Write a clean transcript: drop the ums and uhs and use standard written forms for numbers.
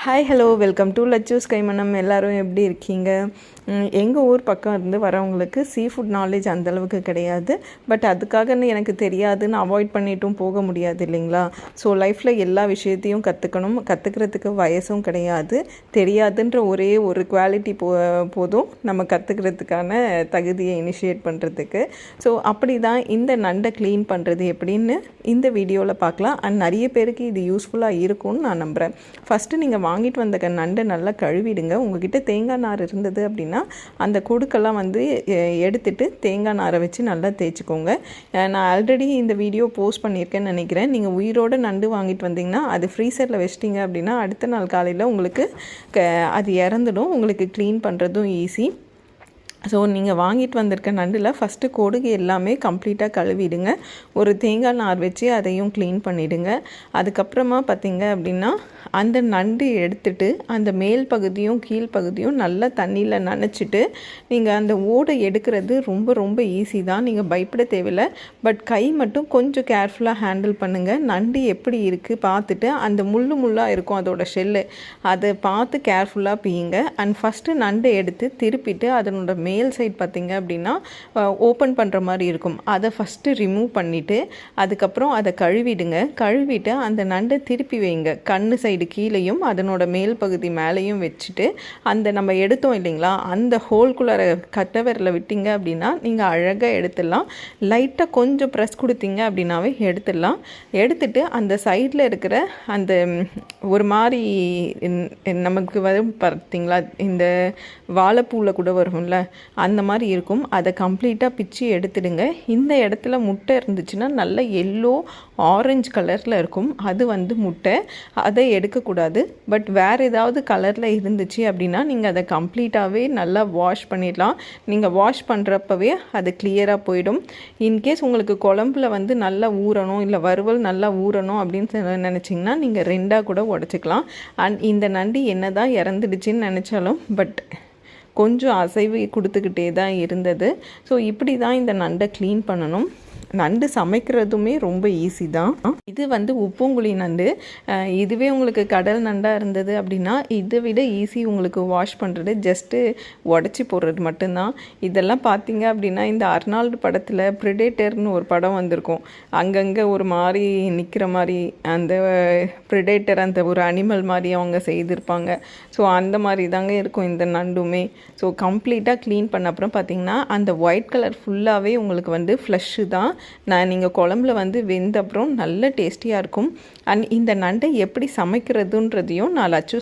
Hi hello welcome to Lachu's கைமணம். எல்லோரும் எப்படி இருக்கீங்க? எங்கள் ஊர் பக்கம் இருந்து வரவங்களுக்கு சீ ஃபுட் நாலேஜ் அந்தளவுக்கு கிடையாது. பட் அதுக்காகன்னு எனக்கு தெரியாதுன்னு அவாய்ட் பண்ணிட்டும் போக முடியாது இல்லைங்களா? ஸோ லைஃப்பில் எல்லா விஷயத்தையும் கற்றுக்கணும். கற்றுக்கிறதுக்கு வயசும் கிடையாது. தெரியாதுன்ற ஒரே ஒரு குவாலிட்டி போதும் நம்ம கற்றுக்கிறதுக்கான தகுதியை இனிஷியேட் பண்ணுறதுக்கு. ஸோ அப்படி தான் இந்த நண்டை க்ளீன் பண்ணுறது எப்படின்னு இந்த வீடியோவில் பார்க்கலாம். அண்ட் நிறைய பேருக்கு இது யூஸ்ஃபுல்லாக இருக்கும்னு நான் நம்புகிறேன். ஃபஸ்ட்டு நீங்கள் வாங்கிட்டு வந்த நண்டை நல்லா கழுவிடுங்க. உங்ககிட்ட தேங்காய் நார் இருந்தது அப்படின்னா அந்த கொடுக்கெல்லாம் வந்து எடுத்துட்டு தேங்காய் நாரை வச்சு நல்லா தேய்ச்சிக்கோங்க. நான் ஆல்ரெடி இந்த வீடியோ போஸ்ட் பண்ணியிருக்கேன்னு நினைக்கிறேன். நீங்கள் உயிரோடு நண்டு வாங்கிட்டு வந்தீங்கன்னா அது ஃப்ரீசரில் வச்சிட்டிங்க அப்படின்னா அடுத்த நாள் காலையில் உங்களுக்கு அது இறந்துடும். உங்களுக்கு க்ளீன் பண்ணுறதும் ஈஸி. ஸோ நீங்கள் வாங்கிட்டு வந்திருக்க நண்டில் ஃபஸ்ட்டு கொடுகு எல்லாமே கம்ப்ளீட்டாக கழுவிடுங்க. ஒரு தேங்காய் நார் வச்சு அதையும் க்ளீன் பண்ணிவிடுங்க. அதுக்கப்புறமா பார்த்திங்க அப்படின்னா அந்த நண்டு எடுத்துட்டு அந்த மேல் பகுதியும் கீழ் பகுதியும் நல்லா தண்ணியில் நனைச்சிட்டு நீங்கள் அந்த ஓடை எடுக்கிறது ரொம்ப ரொம்ப ஈஸி தான். நீங்கள் பயப்பட தேவையில்லை. பட் கை மட்டும் கொஞ்சம் கேர்ஃபுல்லாக ஹேண்டில் பண்ணுங்கள். நண்டு எப்படி இருக்குது பார்த்துட்டு அந்த முள்ளாக இருக்கும் அதோட ஷெல்லு, அதை பார்த்து கேர்ஃபுல்லாக பீயுங்க. அண்ட் ஃபஸ்ட்டு நண்டை எடுத்து திருப்பிட்டு அதனோட மேல் சைட் பார்த்திங்க அப்படின்னா ஓப்பன் பண்ணுற மாதிரி இருக்கும். அதை ஃபஸ்ட்டு ரிமூவ் பண்ணிவிட்டு அதுக்கப்புறம் அதை கழுவிடுங்க. கழுவிட்டு அந்த நண்டை திருப்பி வைங்க. கண்ணு சைடு கீழேயும் அதனோட மேல் பகுதி மேலேயும் வச்சுட்டு அந்த நம்ம எடுத்தோம் இல்லைங்களா அந்த ஹோல்குள்ளார கட்டை விரல விட்டீங்க அப்படின்னா நீங்கள் அழகாக எடுத்துடலாம். லைட்டாக கொஞ்சம் ப்ரெஸ் கொடுத்தீங்க அப்படின்னாவே எடுத்துடலாம். எடுத்துட்டு அந்த சைடில் இருக்கிற அந்த ஒரு மாதிரி நமக்கு வரும் பார்த்திங்களா, இந்த வாழைப்பூவில் கூட வரும்ல அந்த மாதிரி இருக்கும். அதை கம்ப்ளீட்டாக பிச்சு எடுத்துடுங்க. இந்த இடத்துல முட்டை இருந்துச்சுன்னா நல்ல எல்லோ ஆரஞ்சு கலரில் இருக்கும். அது வந்து முட்டை, அதை எடுக்கக்கூடாது. பட் வேறு ஏதாவது கலரில் இருந்துச்சு அப்படின்னா நீங்கள் அதை கம்ப்ளீட்டாகவே நல்லா வாஷ் பண்ணிடலாம். நீங்கள் வாஷ் பண்ணுறப்பவே அது கிளியராக போயிடும். இன்கேஸ் உங்களுக்கு குழம்புல வந்து நல்லா ஊறணும் இல்லை வறுவல் நல்லா ஊறணும் அப்படின்னு நினச்சிங்கன்னா நீங்கள் ரெண்டாக கூட உடச்சிக்கலாம். அண்ட் இந்த நண்டு என்ன தான் இறந்துடுச்சின்னு நினச்சாலும் பட் கொஞ்சம் அசைவு கொடுத்துக்கிட்டே தான் இருந்தது. ஸோ இப்படி தான் இந்த நண்டை க்ளீன் பண்ணணும். நண்டு சமைக்கிறதுமே ரொம்ப ஈஸி தான். இது வந்து உப்புங்குழி நண்டு. இதுவே உங்களுக்கு கடல் நண்டாக இருந்தது அப்படின்னா இதை விட ஈஸி உங்களுக்கு வாஷ் பண்ணுறது. ஜஸ்ட்டு உடச்சி போடுறது மட்டும்தான். இதெல்லாம் பார்த்தீங்க அப்படின்னா இந்த அர்னால்டு படத்தில் ப்ரிடேட்டர்னு ஒரு படம் வந்திருக்கும். அங்கங்கே ஒரு மாதிரி நிற்கிற மாதிரி அந்த ப்ரிடேட்டர் அந்த ஒரு அனிமல் மாதிரி அவங்க செய்திருப்பாங்க. ஸோ அந்த மாதிரி தாங்க இருக்கும் இந்த நண்டுமே. ஸோ கம்ப்ளீட்டாக க்ளீன் பண்ண அப்புறம் பார்த்திங்கன்னா அந்த ஒயிட் கலர் ஃபுல்லாகவே உங்களுக்கு வந்து ஃப்ளஷ்ஷு தான். நீங்கள் குழம்புல வந்து வெந்த அப்புறம் நல்ல டேஸ்டியாக இருக்கும். அண்ட் இந்த நண்டை எப்படி சமைக்கிறதுன்றதையும் நான் லச்சு